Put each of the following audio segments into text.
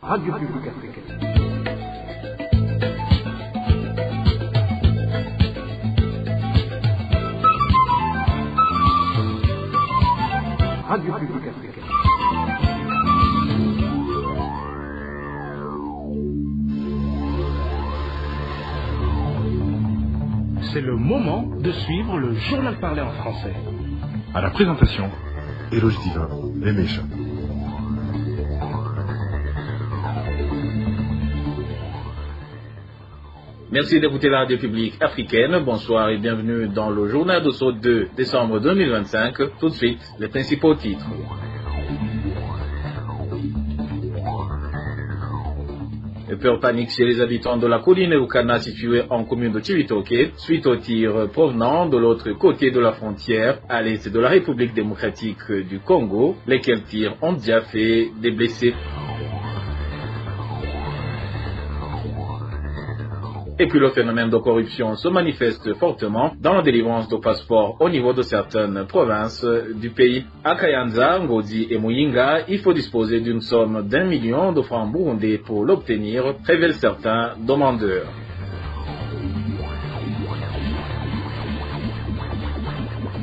Radio Publique Africaine. Radio Publique Africaine. C'est le moment de suivre le journal parlé en français. À la présentation, Éloge Divin, les méchants. Merci d'écouter la Radio Publique Africaine. Bonsoir et bienvenue dans le journal de ce 2 décembre 2025. Tout de suite, les principaux titres. Peur panique chez les habitants de la colline Rukana située en commune de Chivitoke, suite aux tirs provenant de l'autre côté de la frontière, à l'est de la République démocratique du Congo, lesquels tirs ont déjà fait des blessés. Et puis le phénomène de corruption se manifeste fortement dans la délivrance de passeports au niveau de certaines provinces du pays. À Kayanza, Ngodi et Muyinga, il faut disposer d'une somme d'1 million de francs burundais pour l'obtenir, révèlent certains demandeurs.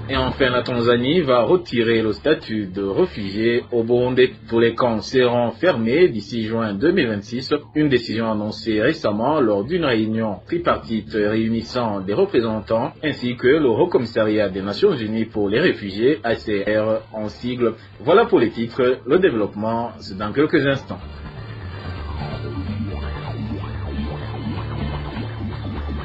Et enfin, la Tanzanie va retirer le statut de réfugié au Burundi. Tous les camps seront fermés d'ici juin 2026, une décision annoncée récemment lors d'une réunion tripartite réunissant des représentants ainsi que le Haut Commissariat des Nations Unies pour les réfugiés, HCR en sigle. Voilà pour les titres, le développement, c'est dans quelques instants.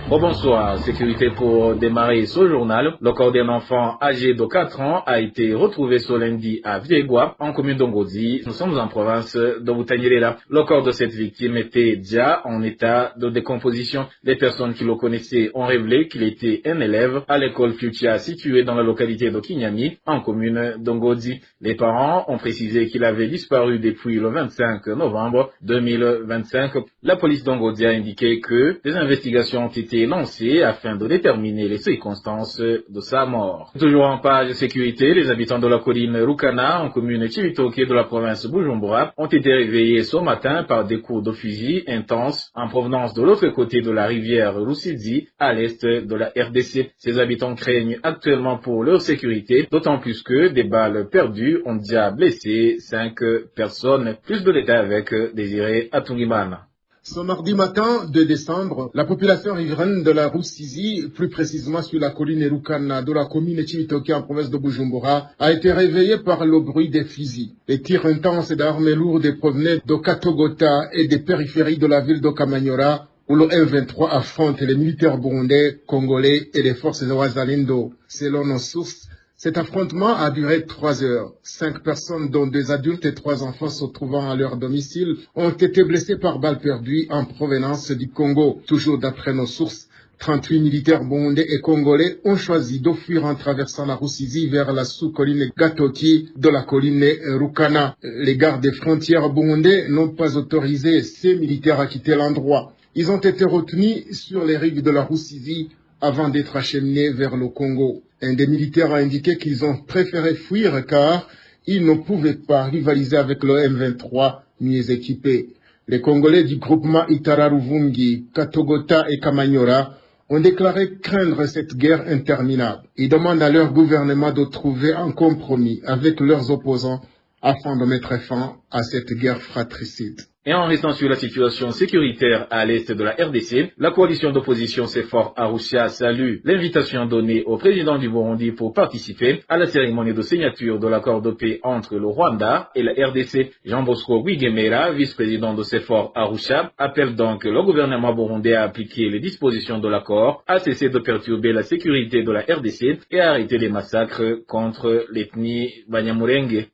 Bonsoir, sécurité pour démarrer ce journal. Le corps d'un enfant âgé de 4 ans a été retrouvé ce lundi à Viegua, en commune d'Ongodi. Nous sommes en province de Butanyerera. Le corps de cette victime était déjà en état de décomposition. Les personnes qui le connaissaient ont révélé qu'il était un élève à l'école Futia située dans la localité de Kinyami, en commune d'Ongodi. Les parents ont précisé qu'il avait disparu depuis le 25 novembre 2025. La police d'Ongodi a indiqué que des investigations ont été lancé afin de déterminer les circonstances de sa mort. Toujours en page sécurité, les habitants de la colline Rukana, en commune Chivitoke de la province Bujumbura, ont été réveillés ce matin par des coups de fusil intenses en provenance de l'autre côté de la rivière Rusizi, à l'est de la RDC. Ces habitants craignent actuellement pour leur sécurité, d'autant plus que des balles perdues ont déjà blessé 5 personnes. Plus de détails avec Désiré Atungimana. Ce mardi matin 2 décembre, la population riveraine de la Rusizi, plus précisément sur la colline Rukana de la commune Chivitoke en province de Bujumbura, a été réveillée par le bruit des fusils. Les tirs intenses d'armes lourdes provenaient de Katogota et des périphéries de la ville de Kamanyora, où le M23 affronte les militaires burundais, congolais et les forces de Wazalendo. Selon nos sources, cet affrontement a duré 3 heures. 5 personnes, dont 2 adultes et 3 enfants se trouvant à leur domicile, ont été blessés par balles perdues en provenance du Congo. Toujours d'après nos sources, 38 militaires burundais et congolais ont choisi de fuir en traversant la Rusizi vers la sous-colline Gatoki de la colline Rukana. Les gardes des frontières burundais n'ont pas autorisé ces militaires à quitter l'endroit. Ils ont été retenus sur les rives de la Rusizi avant d'être acheminés vers le Congo. Un des militaires a indiqué qu'ils ont préféré fuir car ils ne pouvaient pas rivaliser avec le M23 mieux équipé. Les Congolais du groupement Itararuvungi, Katogota et Kamanyora ont déclaré craindre cette guerre interminable. Ils demandent à leur gouvernement de trouver un compromis avec leurs opposants afin de mettre fin à cette guerre fratricide. Et en restant sur la situation sécuritaire à l'est de la RDC, la coalition d'opposition CEFOR Arusha salue l'invitation donnée au président du Burundi pour participer à la cérémonie de signature de l'accord de paix entre le Rwanda et la RDC. Jean Bosco Rwigemera, vice-président de CEFOR Arusha, appelle donc le gouvernement burundais à appliquer les dispositions de l'accord, à cesser de perturber la sécurité de la RDC et à arrêter les massacres contre l'ethnie Banyamulenge.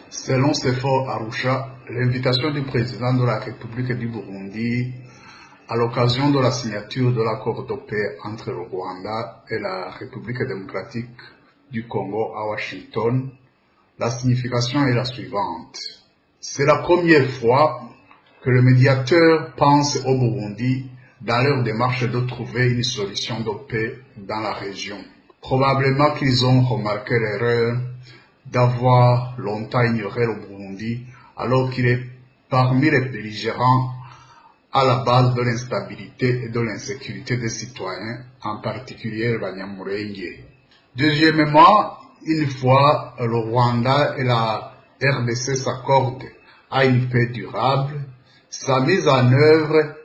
Selon CEFOR Arusha, l'invitation du président de la République du Burundi à l'occasion de la signature de l'accord de paix entre le Rwanda et la République démocratique du Congo à Washington, la signification est la suivante. C'est la première fois que le médiateur pense au Burundi dans leur démarche de trouver une solution de paix dans la région. Probablement qu'ils ont remarqué l'erreur d'avoir longtemps ignoré le Burundi alors qu'il est parmi les belligérants à la base de l'instabilité et de l'insécurité des citoyens, en particulier le Banyamulenge. Deuxièmement, une fois le Rwanda et la RDC s'accordent à une paix durable, sa mise en œuvre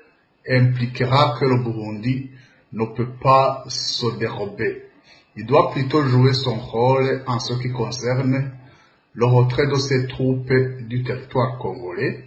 impliquera que le Burundi ne peut pas se dérober. Il doit plutôt jouer son rôle en ce qui concerne le retrait de ses troupes du territoire congolais,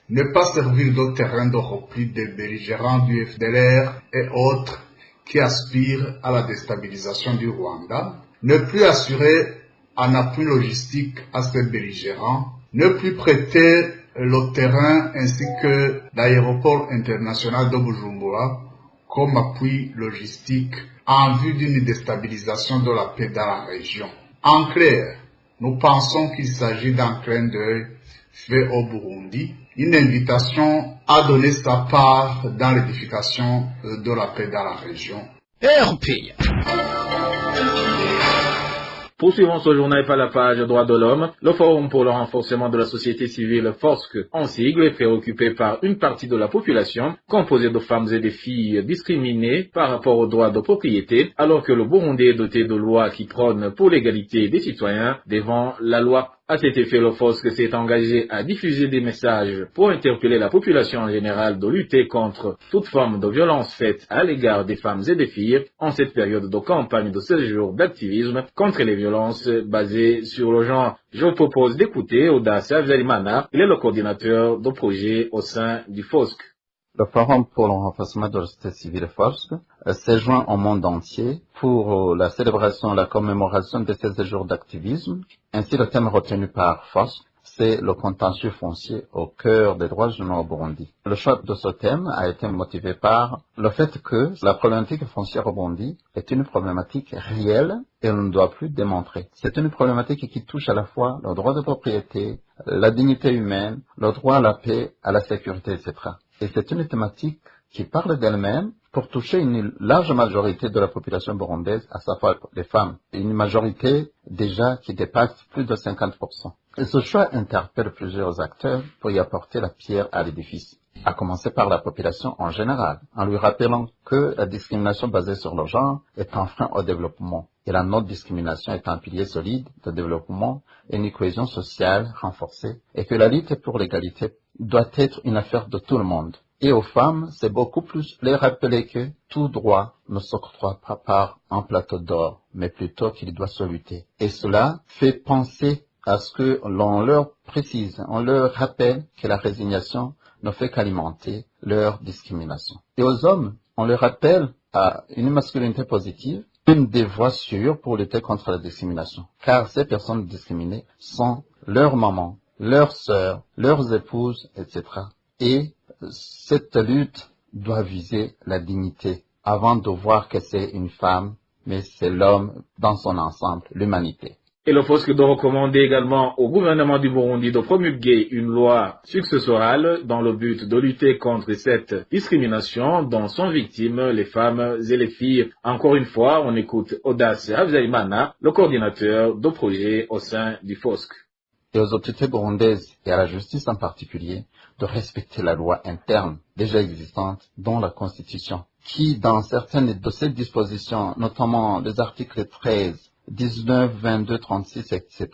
ne pas servir de terrain de repli des belligérants du FDLR et autres qui aspirent à la déstabilisation du Rwanda, ne plus assurer un appui logistique à ces belligérants, ne plus prêter le terrain ainsi que l'aéroport international de Bujumbura comme appui logistique en vue d'une déstabilisation de la paix dans la région. En clair, nous pensons qu'il s'agit d'un clin d'œil fait au Burundi, une invitation à donner sa part dans l'édification de la paix dans la région. RPI. Poursuivons ce journal par la page Droits de l'homme. Le Forum pour le renforcement de la société civile, FORSC, en sigle, est préoccupé par une partie de la population, composée de femmes et de filles discriminées par rapport aux droits de propriété, alors que le Burundi est doté de lois qui prônent pour l'égalité des citoyens devant la loi. À cet effet, le FOSC s'est engagé à diffuser des messages pour interpeller la population en général de lutter contre toute forme de violence faite à l'égard des femmes et des filles en cette période de campagne de 16 jours d'activisme contre les violences basées sur le genre. Je vous propose d'écouter Audace Avzalimana, il est le coordinateur de projet au sein du FOSC. Le Forum pour le renforcement de la société civile FOSC s'est joint au monde entier pour la célébration, la commémoration de 16 jours d'activisme. Ainsi, le thème retenu par FOSC, c'est le contentieux foncier au cœur des droits humains au Burundi. Le choix de ce thème a été motivé par le fait que la problématique foncière au Burundi est une problématique réelle et on ne doit plus démontrer. C'est une problématique qui touche à la fois le droit de propriété, la dignité humaine, le droit à la paix, à la sécurité, etc. Et c'est une thématique qui parle d'elle-même pour toucher une large majorité de la population burundaise, à savoir les femmes. Une majorité déjà qui dépasse plus de 50%. Et ce choix interpelle plusieurs acteurs pour y apporter la pierre à l'édifice, à commencer par la population en général, en lui rappelant que la discrimination basée sur le genre est un frein au développement et la non-discrimination est un pilier solide de développement et une cohésion sociale renforcée et que la lutte pour l'égalité doit être une affaire de tout le monde. Et aux femmes, c'est beaucoup plus les rappeler que tout droit ne s'octroie pas par un plateau d'or, mais plutôt qu'il doit se lutter. Et cela fait penser à ce que l'on leur précise, on leur rappelle que la résignation ne fait qu'alimenter leur discrimination. Et aux hommes, on leur rappelle à une masculinité positive, une des voies sûres pour lutter contre la discrimination. Car ces personnes discriminées sont leurs mamans, leurs sœurs, leurs épouses, etc. Et cette lutte doit viser la dignité avant de voir que c'est une femme, mais c'est l'homme dans son ensemble, l'humanité. Et le FOSC doit recommander également au gouvernement du Burundi de promulguer une loi successorale dans le but de lutter contre cette discrimination dont sont victimes les femmes et les filles. Encore une fois, on écoute Audace Avzalimana, le coordinateur de projet au sein du FOSC. Et aux autorités burundaises et à la justice en particulier de respecter la loi interne déjà existante dans la Constitution, qui dans certaines de ces dispositions, notamment les articles 13, 19, 22, 36, etc.,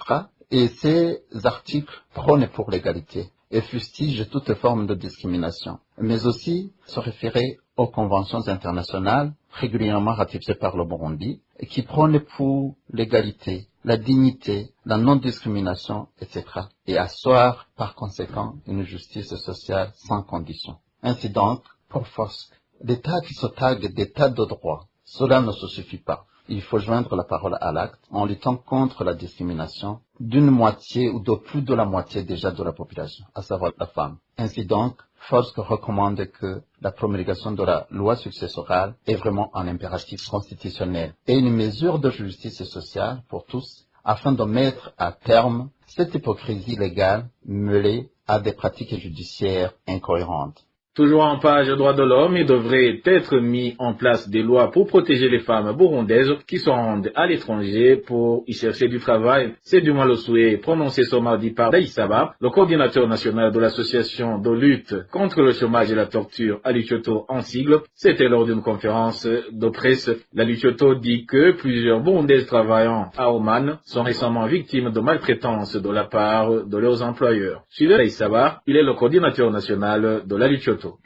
et ces articles prônent pour l'égalité et fustigent toute forme de discrimination, mais aussi se référer aux conventions internationales régulièrement ratifiées par le Burundi et qui prônent pour l'égalité, la dignité, la non-discrimination, etc. et asseoir par conséquent une justice sociale sans condition. Ainsi donc, pour FOSC, l'État qui se targue d'État de droit, cela ne se suffit pas. Il faut joindre la parole à l'acte en luttant contre la discrimination d'une moitié ou de plus de la moitié déjà de la population, à savoir la femme. Ainsi donc, FOSC recommande que la promulgation de la loi successorale est vraiment un impératif constitutionnel et une mesure de justice sociale pour tous afin de mettre à terme cette hypocrisie légale mêlée à des pratiques judiciaires incohérentes. Toujours en page droits de l'homme, il devrait être mis en place des lois pour protéger les femmes burundaises qui se rendent à l'étranger pour y chercher du travail. C'est du moins le souhait prononcé ce mardi par Daïsaba, le coordinateur national de l'association de lutte contre le chômage et la torture à Luchoto en sigle. C'était lors d'une conférence de presse. La Luchoto dit que plusieurs Burundaises travaillant à Oman sont récemment victimes de maltraitance de la part de leurs employeurs. Suivez Daïsaba, il est le coordinateur national de la Luchoto.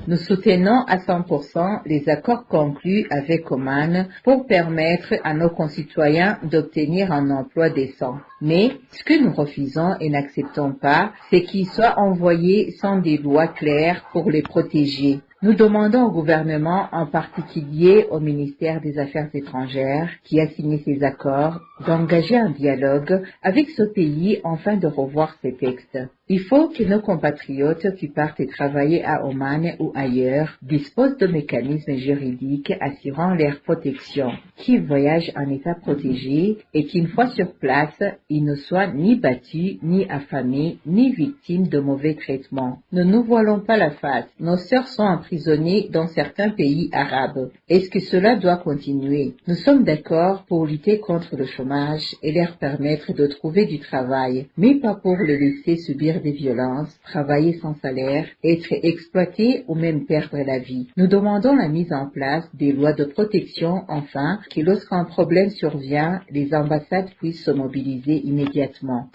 Nous soutenons à 100% les accords conclus avec Oman pour permettre à nos concitoyens d'obtenir un emploi décent. Mais ce que nous refusons et n'acceptons pas, c'est qu'ils soient envoyés sans des lois claires pour les protéger. Nous demandons au gouvernement, en particulier au ministère des Affaires étrangères, qui a signé ces accords, d'engager un dialogue avec ce pays afin de revoir ces textes. Il faut que nos compatriotes qui partent travailler à Oman ou ailleurs disposent de mécanismes juridiques assurant leur protection, qu'ils voyagent en état protégé et qu'une fois sur place, ils ne soient ni battus, ni affamés, ni victimes de mauvais traitements. Ne nous voilons pas la face. Nos sœurs sont emprisonnées dans certains pays arabes. Est-ce que cela doit continuer? Nous sommes d'accord pour lutter contre le chômage et leur permettre de trouver du travail, mais pas pour les laisser subir des violences, travailler sans salaire, être exploités ou même perdre la vie. Nous demandons la mise en place des lois de protection, enfin, que lorsqu'un problème survient, les ambassades puissent se mobiliser immédiatement.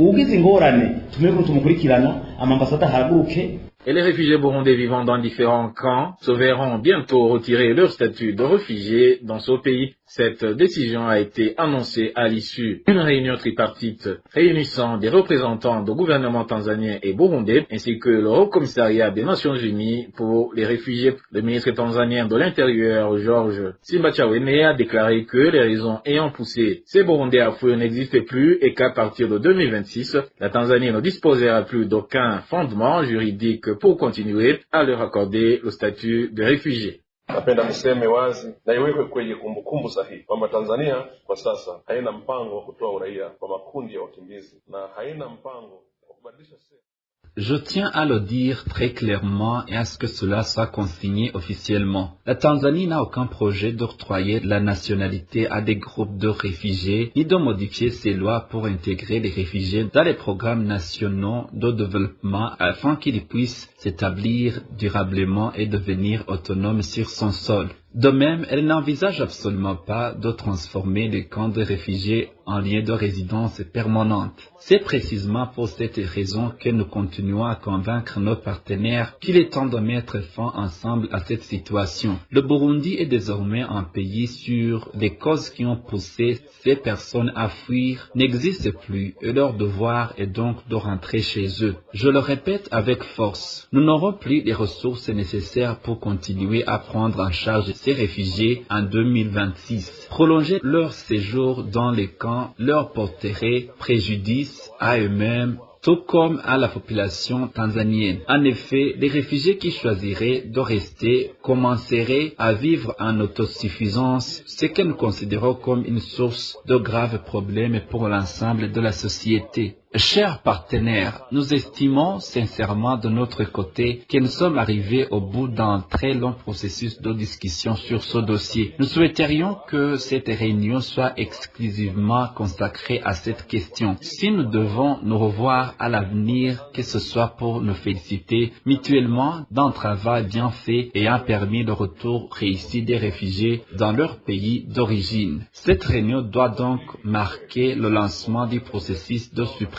Et les réfugiés burundais vivant dans différents camps se verront bientôt retirer leur statut de réfugiés dans ce pays. Cette décision a été annoncée à l'issue d'une réunion tripartite réunissant des représentants du gouvernement tanzanien et burundais, ainsi que le Haut Commissariat des Nations Unies pour les réfugiés. Le ministre tanzanien de l'Intérieur, George Simbachawene, a déclaré que les raisons ayant poussé ces Burundais à fuir n'existaient plus et qu'à partir de 2026, la Tanzanie ne disposera plus d'aucun fondement juridique pour continuer à leur accorder le statut de réfugiés. Napenda niseme wazi na iwekwe kwenye kumbukumbu sahihi kwamba Tanzania kwa sasa haina mpango wa kutoa uraia kwa makundi ya wakimbizi na haina mpango wa kubadilisha sera. Je tiens à le dire très clairement et à ce que cela soit consigné officiellement. La Tanzanie n'a aucun projet d'octroyer la nationalité à des groupes de réfugiés, ni de modifier ses lois pour intégrer les réfugiés dans les programmes nationaux de développement afin qu'ils puissent s'établir durablement et devenir autonomes sur son sol. De même, elle n'envisage absolument pas de transformer les camps de réfugiés en lieux de résidence permanente. C'est précisément pour cette raison que nous continuons à convaincre nos partenaires qu'il est temps de mettre fin ensemble à cette situation. Le Burundi est désormais un pays sur les causes qui ont poussé ces personnes à fuir n'existent plus et leur devoir est donc de rentrer chez eux. Je le répète avec force, nous n'aurons plus les ressources nécessaires pour continuer à prendre en charge ces réfugiés en 2026. Prolonger leur séjour dans les camps leur porterait préjudice à eux-mêmes, tout comme à la population tanzanienne. En effet, les réfugiés qui choisiraient de rester commenceraient à vivre en autosuffisance, ce que nous considérons comme une source de graves problèmes pour l'ensemble de la société. Chers partenaires, nous estimons sincèrement de notre côté que nous sommes arrivés au bout d'un très long processus de discussion sur ce dossier. Nous souhaiterions que cette réunion soit exclusivement consacrée à cette question. Si nous devons nous revoir à l'avenir, que ce soit pour nous féliciter mutuellement d'un travail bien fait ayant permis le retour réussi des réfugiés dans leur pays d'origine. Cette réunion doit donc marquer le lancement du processus de suppression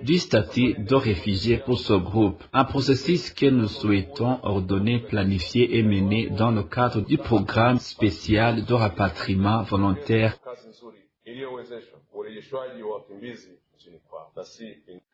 du statut de réfugié pour ce groupe, un processus que nous souhaitons ordonner, planifier et mener dans le cadre du programme spécial de rapatriement volontaire.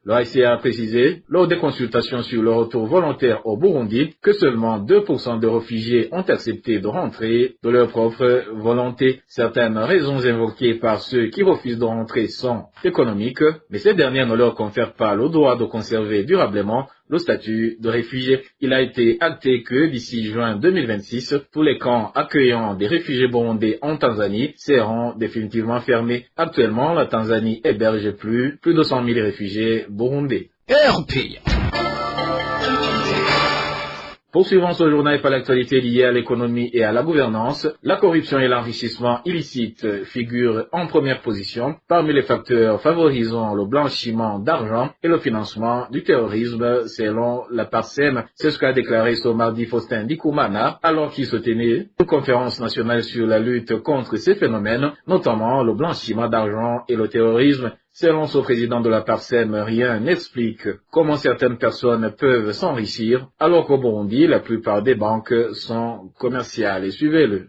Le HCR a précisé, lors des consultations sur le retour volontaire au Burundi, que seulement 2% de réfugiés ont accepté de rentrer de leur propre volonté. Certaines raisons invoquées par ceux qui refusent de rentrer sont économiques, mais ces dernières ne leur confèrent pas le droit de conserver durablement le statut de réfugié. Il a été acté que d'ici juin 2026, tous les camps accueillant des réfugiés burundais en Tanzanie seront définitivement fermés. Actuellement, la Tanzanie héberge plus de 100 000 réfugiés burundais. RPA. Poursuivons ce journal par l'actualité liée à l'économie et à la gouvernance. La corruption et l'enrichissement illicite figurent en première position parmi les facteurs favorisant le blanchiment d'argent et le financement du terrorisme, selon la PARSEM. C'est ce qu'a déclaré ce mardi Faustin Ndikoumana, alors qu'il se tenait une conférence nationale sur la lutte contre ces phénomènes, notamment le blanchiment d'argent et le terrorisme. Selon ce président de la PARSEM, rien n'explique comment certaines personnes peuvent s'enrichir, alors qu'au Burundi, la plupart des banques sont commerciales. Et suivez-le.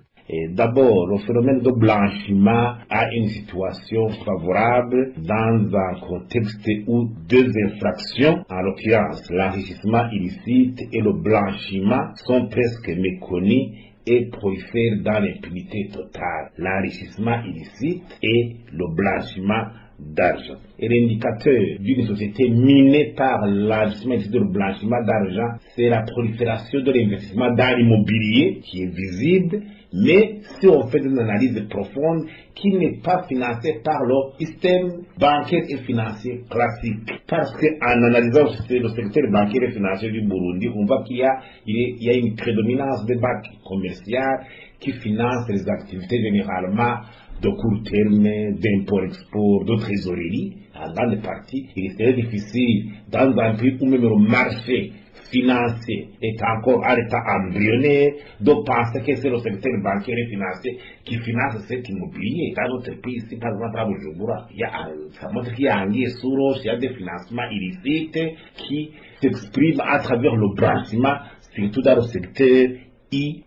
D'abord, le phénomène de blanchiment a une situation favorable dans un contexte où deux infractions, en l'occurrence l'enrichissement illicite et le blanchiment, sont presque méconnus et prolifèrent dans l'impunité totale. L'enrichissement illicite et le blanchiment d'argent. Et l'indicateur d'une société minée par l'enrichissement illicite et le blanchiment d'argent, c'est la prolifération de l'investissement dans l'immobilier qui est visible, mais si on fait une analyse profonde qui n'est pas financée par le système bancaire et financier classique. Parce qu'en analysant le secteur bancaire et financier du Burundi, on voit qu'il y a une prédominance des banques commerciales qui financent les activités généralement de court terme, d'import-export, de trésorerie, en grande partie. Il serait difficile, dans un pays où même le marché financier est encore à l'état embryonnaire, de penser que c'est le secteur bancaire et financier qui finance cet immobilier. Dans notre pays, ici, par exemple, à Bujumbura, ça montre qu'il y a anguille sous roche, il y a des financements illicites qui s'expriment à travers le blanchiment, surtout dans le secteur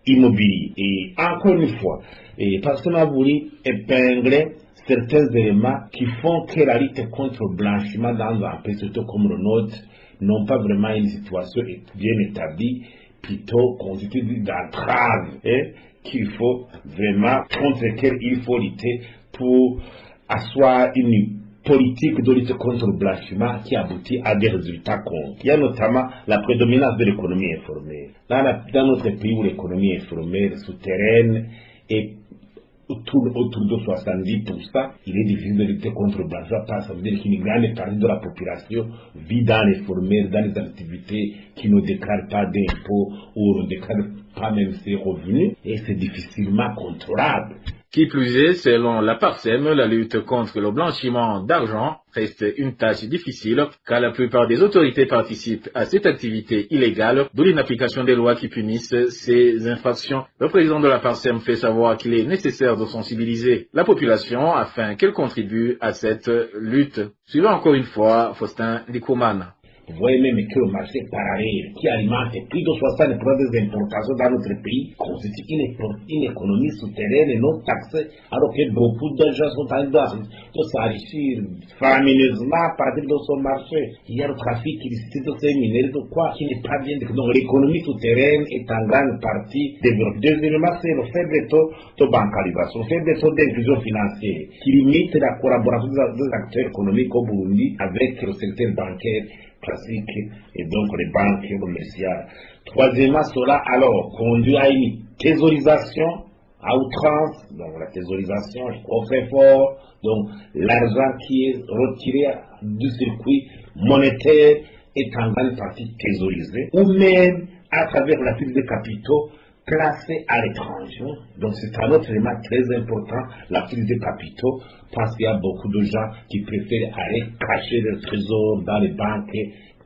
immobilier. Et encore une fois, parce qu'on a voulu épingler certains éléments qui font que la lutte contre le blanchiment dans un pays, surtout comme le nôtre, n'ont pas vraiment une situation bien établie, plutôt constituée d'entraves qu'il faut vraiment, contre lesquelles il faut lutter pour asseoir une politique de lutte contre le blanchiment qui aboutit à des résultats concrets. Il y a notamment la prédominance de l'économie informelle. Dans notre pays où l'économie informelle souterraine est autour de 70%, il est difficile de lutter contre le blanchiment parce que ça veut dire qu'une grande partie de la population vit dans l'informel, dans les activités qui ne déclarent pas d'impôts ou ne déclarent pas même ses revenus, et c'est difficilement contrôlable. Qui plus est, selon la PARSEM, la lutte contre le blanchiment d'argent reste une tâche difficile car la plupart des autorités participent à cette activité illégale, d'où l'inapplication des lois qui punissent ces infractions. Le président de la PARSEM fait savoir qu'il est nécessaire de sensibiliser la population afin qu'elle contribue à cette lutte. Suivant encore une fois Faustin Ndikoumana. Vous voyez même que le marché parallèle qui alimente plus de 60% des importations dans notre pays constitue une économie souterraine et non taxée, alors que beaucoup de gens sont en train de s'enrichir faramineusement à partir de ce marché. Il y a le trafic illicite de ces minéraux, de quoi qui n'est pas bien. Donc l'économie souterraine est en grande partie développée. Deuxièmement, c'est le faible taux de bancarisation, le faible taux d'inclusion financière qui limite la collaboration des acteurs économiques au Burundi avec le secteur bancaire classique et donc les banques commerciales. Troisièmement, cela alors conduit à une thésaurisation à outrance, donc la thésaurisation, les coffres-forts, donc l'argent qui est retiré du circuit monétaire est en grande partie thésaurisé, ou même à travers la fuite des capitaux placés à l'étranger. Donc c'est un autre élément très important, la fuite des capitaux, parce qu'il y a beaucoup de gens qui préfèrent aller cacher leurs trésors dans les banques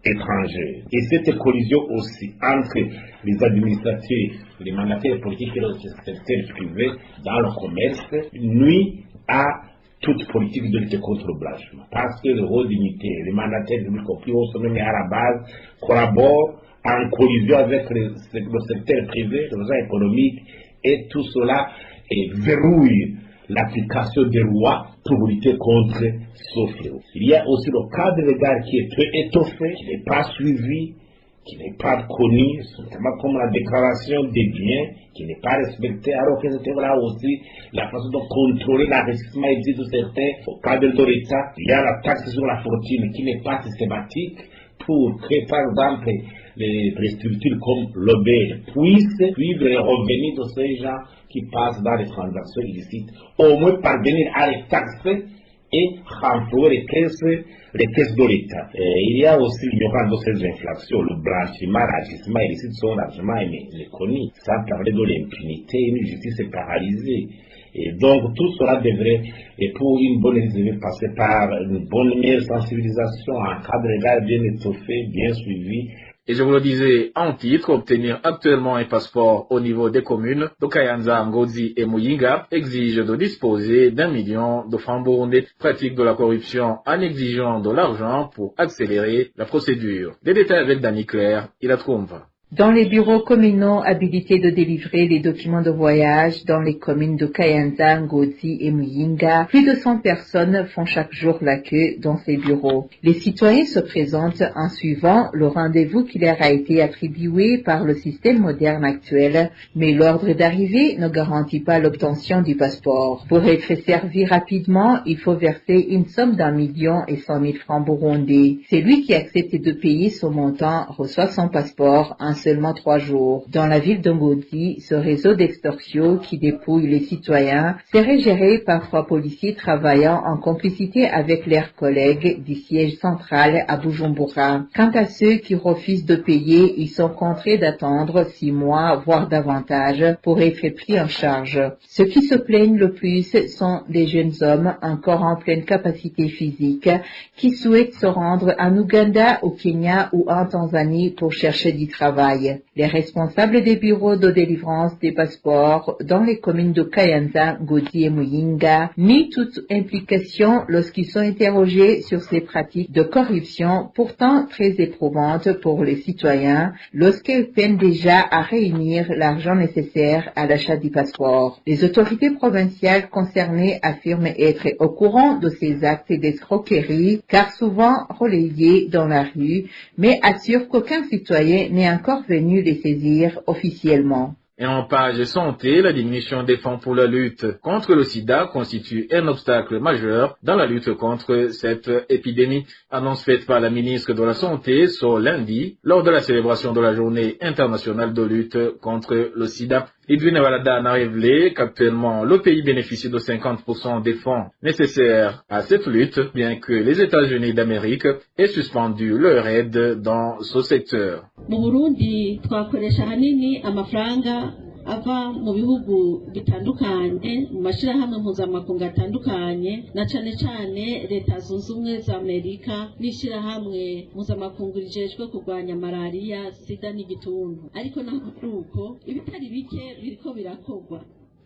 étrangères. Et cette collision aussi entre les administrateurs, les mandataires politiques et le secteur privé dans le commerce nuit à toute politique de lutte contre le blanchiment. Parce que le rôle d'unité, les mandataires publics au plus haut sommet et à la base collaborent en collision avec le secteur privé, le secteur économique, et tout cela verrouille l'application des lois pour lutter contre ce fléau. Il y a aussi le cadre légal qui est peu étoffé, qui n'est pas suivi, qui n'est pas connu, notamment comme la déclaration des biens, qui n'est pas respectée, alors que c'était là aussi la façon de contrôler l'enrichissement illicite de certains au cadre de l'État. Il y a la taxe sur la fortune qui n'est pas systématique pour que, par exemple, les structures comme l'OBE puissent suivre les revenus de ces gens qui passent dans les transactions illicites, au moins parvenir à les taxer et renflouer les caisses de l'État. Il y a aussi l'ignorance de ces infractions, le blanchiment, l'agissement illicite sont largement méconnus, sans parler de l'impunité, une justice paralysée. Et donc tout cela devrait, et pour une bonne devrait passer par une bonne meilleure sensibilisation, un cadre légal bien étoffé, bien suivi. Et je vous le disais en titre, obtenir actuellement un passeport au niveau des communes de Kayanza, Ngozi et Muyinga exige de disposer d'1 million de francs burundais. Pratique de la corruption en exigeant de l'argent pour accélérer la procédure. Des détails avec Dani Claire, il a trouvé. Dans les bureaux communaux habilités de délivrer les documents de voyage dans les communes de Kayanza, Ngozi et Muyinga, plus de 100 personnes font chaque jour la queue dans ces bureaux. Les citoyens se présentent en suivant le rendez-vous qui leur a été attribué par le système moderne actuel, mais l'ordre d'arrivée ne garantit pas l'obtention du passeport. Pour être servi rapidement, il faut verser une somme d'1 million et 100 000 francs burundais. Celui qui accepte de payer ce montant reçoit son passeport en seulement 3 jours. Dans la ville de Ngozi, ce réseau d'extorsion qui dépouille les citoyens serait géré par 3 policiers travaillant en complicité avec leurs collègues du siège central à Bujumbura. Quant à ceux qui refusent de payer, ils sont contraints d'attendre 6 mois, voire davantage, pour être pris en charge. Ceux qui se plaignent le plus sont des jeunes hommes encore en pleine capacité physique qui souhaitent se rendre en Ouganda, au Kenya ou en Tanzanie pour chercher du travail. Les responsables des bureaux de délivrance des passeports dans les communes de Kayanza, Ngozi et Muyinga nient toute implication lorsqu'ils sont interrogés sur ces pratiques de corruption pourtant très éprouvantes pour les citoyens lorsqu'elles peinent déjà à réunir l'argent nécessaire à l'achat du passeport. Les autorités provinciales concernées affirment être au courant de ces actes d'escroquerie car souvent relayés dans la rue, mais assurent qu'aucun citoyen n'est encore venu les saisir officiellement. Et en page santé, la diminution des fonds pour la lutte contre le sida constitue un obstacle majeur dans la lutte contre cette épidémie. Annonce faite par la ministre de la Santé ce lundi lors de la célébration de la journée internationale de lutte contre le sida. Edwin Valada a révélé qu'actuellement le pays bénéficie de 50% des fonds nécessaires à cette lutte, bien que les États-Unis d'Amérique aient suspendu leur aide dans ce secteur. Mu Burundi twakoresha hanini amafaranga ava mu bihugu bitandukanye mu mashirahamwe mpuzamakungu atandukanye na cane cane leta zunze ubumwe za Amerika n'ishirahamwe mpuzamakungu rijejwe kurwanya malaria, sida n'igituntu. Ariko naho ibitari bike biriko birakorwa.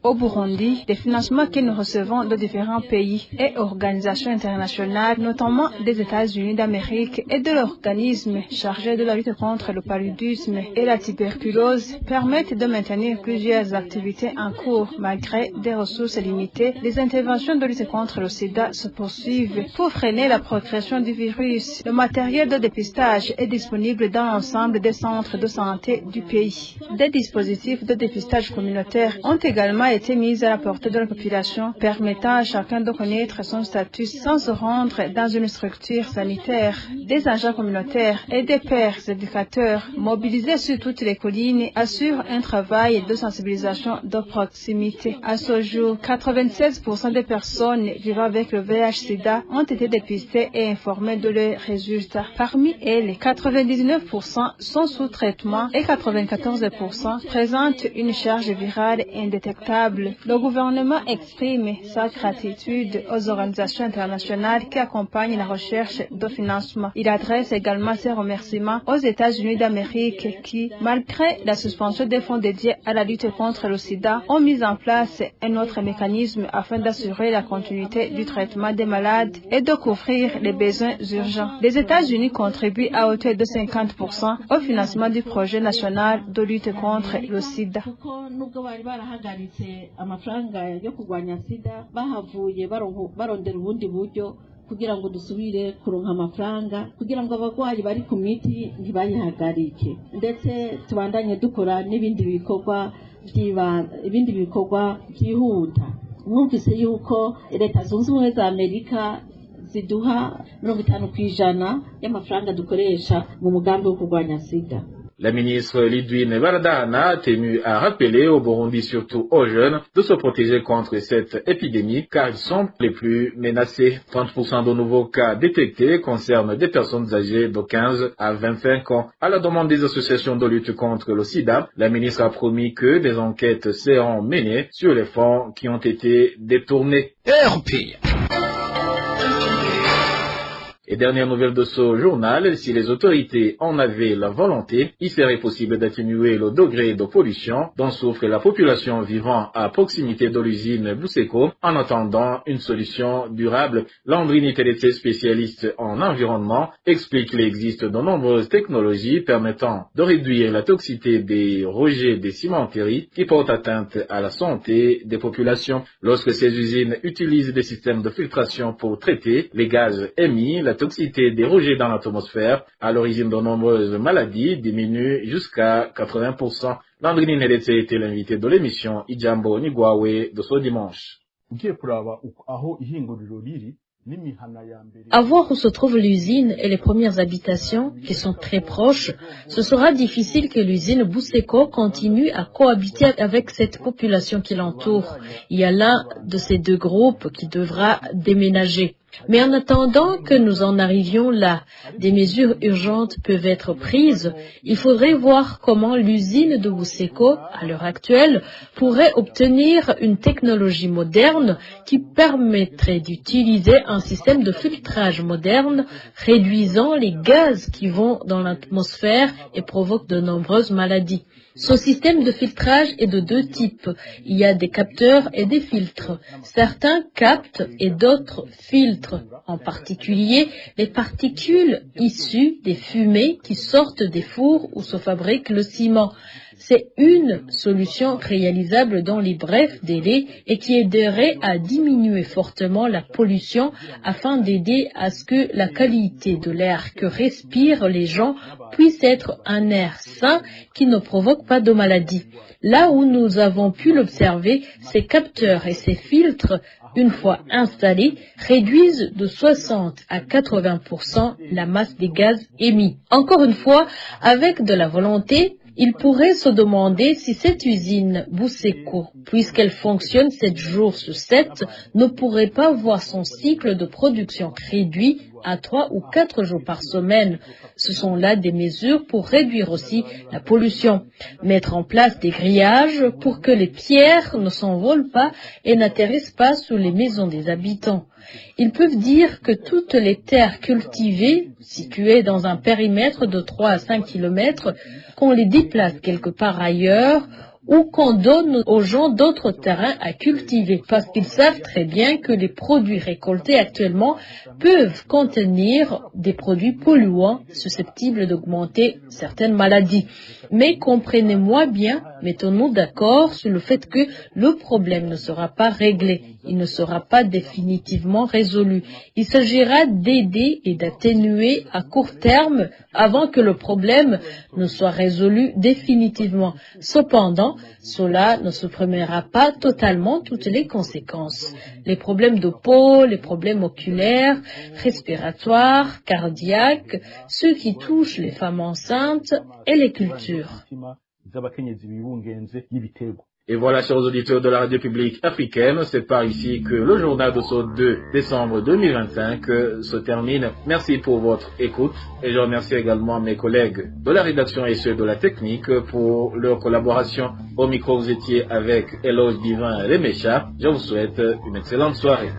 Au Burundi, des financements que nous recevons de différents pays et organisations internationales, notamment des États-Unis d'Amérique et de l'organisme chargé de la lutte contre le paludisme et la tuberculose, permettent de maintenir plusieurs activités en cours malgré des ressources limitées. Les interventions de lutte contre le sida se poursuivent pour freiner la progression du virus. Le matériel de dépistage est disponible dans l'ensemble des centres de santé du pays. Des dispositifs de dépistage communautaire ont également été mises à la portée de la population, permettant à chacun de connaître son statut sans se rendre dans une structure sanitaire. Des agents communautaires et des pères éducateurs mobilisés sur toutes les collines assurent un travail de sensibilisation de proximité. À ce jour, 96% des personnes vivant avec le VIH/SIDA ont été dépistées et informées de leurs résultats. Parmi elles, 99% sont sous traitement et 94% présentent une charge virale indétectable. Le gouvernement exprime sa gratitude aux organisations internationales qui accompagnent la recherche de financement. Il adresse également ses remerciements aux États-Unis d'Amérique qui, malgré la suspension des fonds dédiés à la lutte contre le sida, ont mis en place un autre mécanisme afin d'assurer la continuité du traitement des malades et de couvrir les besoins urgents. Les États-Unis contribuent à hauteur de 50% au financement du projet national de lutte contre le sida. Amafaranga yo kurwanya sida bahavuye barondera ubundi buryo kugira ngo dusubire kuronka amafaranga kugira ngo abagwayi bari ku miti ntibayihagarike ndetse tubandanye dukora n'ibindi bikorwa byihuta. Mwumvise yuko leta zunze ubumwe za Amerika ziduha 50% y'amafaranga dukoresha mu mugambi wo kurwanya sida. La ministre Lidwine Baradahana a tenu à rappeler au Burundi, surtout aux jeunes, de se protéger contre cette épidémie car ils sont les plus menacés. 30% de nouveaux cas détectés concernent des personnes âgées de 15 à 25 ans. À la demande des associations de lutte contre le sida, la ministre a promis que des enquêtes seront menées sur les fonds qui ont été détournés. Et dernière nouvelle de ce journal, si les autorités en avaient la volonté, il serait possible d'atténuer le degré de pollution dont souffre la population vivant à proximité de l'usine Buseko en attendant une solution durable. Landrine Teletse, spécialiste en environnement, explique qu'il existe de nombreuses technologies permettant de réduire la toxicité des rejets des cimenteries qui portent atteinte à la santé des populations. Lorsque ces usines utilisent des systèmes de filtration pour traiter les gaz émis, la toxicité des rejets dans l'atmosphère à l'origine de nombreuses maladies diminue jusqu'à 80%. Landrine Teletse était l'invité de l'émission Ijambo Nigwawe de ce dimanche. À voir où se trouve l'usine et les premières habitations, qui sont très proches, ce sera difficile que l'usine Buseko continue à cohabiter avec cette population qui l'entoure. Il y a l'un de ces deux groupes qui devra déménager. Mais en attendant que nous en arrivions là, des mesures urgentes peuvent être prises. Il faudrait voir comment l'usine de Buseko, à l'heure actuelle, pourrait obtenir une technologie moderne qui permettrait d'utiliser un système de filtrage moderne, réduisant les gaz qui vont dans l'atmosphère et provoquent de nombreuses maladies. Ce système de filtrage est de deux types. Il y a des capteurs et des filtres. Certains captent et d'autres filtrent, en particulier les particules issues des fumées qui sortent des fours où se fabrique le ciment. C'est une solution réalisable dans les brefs délais et qui aiderait à diminuer fortement la pollution afin d'aider à ce que la qualité de l'air que respirent les gens puisse être un air sain qui ne provoque pas de maladies. Là où nous avons pu l'observer, ces capteurs et ces filtres, une fois installés, réduisent de 60 à 80% la masse des gaz émis. Encore une fois, avec de la volonté, il pourrait se demander si cette usine Buseko, puisqu'elle fonctionne 7 jours sur 7, ne pourrait pas voir son cycle de production réduit à 3 ou 4 jours par semaine. Ce sont là des mesures pour réduire aussi la pollution. Mettre en place des grillages pour que les pierres ne s'envolent pas et n'atterrissent pas sous les maisons des habitants. Ils peuvent dire que toutes les terres cultivées, situées dans un périmètre de 3 à 5 km, qu'on les déplace quelque part ailleurs ou qu'on donne aux gens d'autres terrains à cultiver, parce qu'ils savent très bien que les produits récoltés actuellement peuvent contenir des produits polluants susceptibles d'augmenter certaines maladies. Mais comprenez-moi bien, mettons-nous d'accord sur le fait que le problème ne sera pas réglé, il ne sera pas définitivement résolu. Il s'agira d'aider et d'atténuer à court terme avant que le problème ne soit résolu définitivement. Cependant, cela ne supprimera pas totalement toutes les conséquences. Les problèmes de peau, les problèmes oculaires, respiratoires, cardiaques, ceux qui touchent les femmes enceintes et les cultures. Et voilà, chers auditeurs de la radio publique africaine, c'est par ici que le journal de ce 2 décembre 2025 se termine. Merci pour votre écoute et je remercie également mes collègues de la rédaction et ceux de la technique pour leur collaboration. Au micro, vous étiez avec Eloge Divin Remecha. Je vous souhaite une excellente soirée.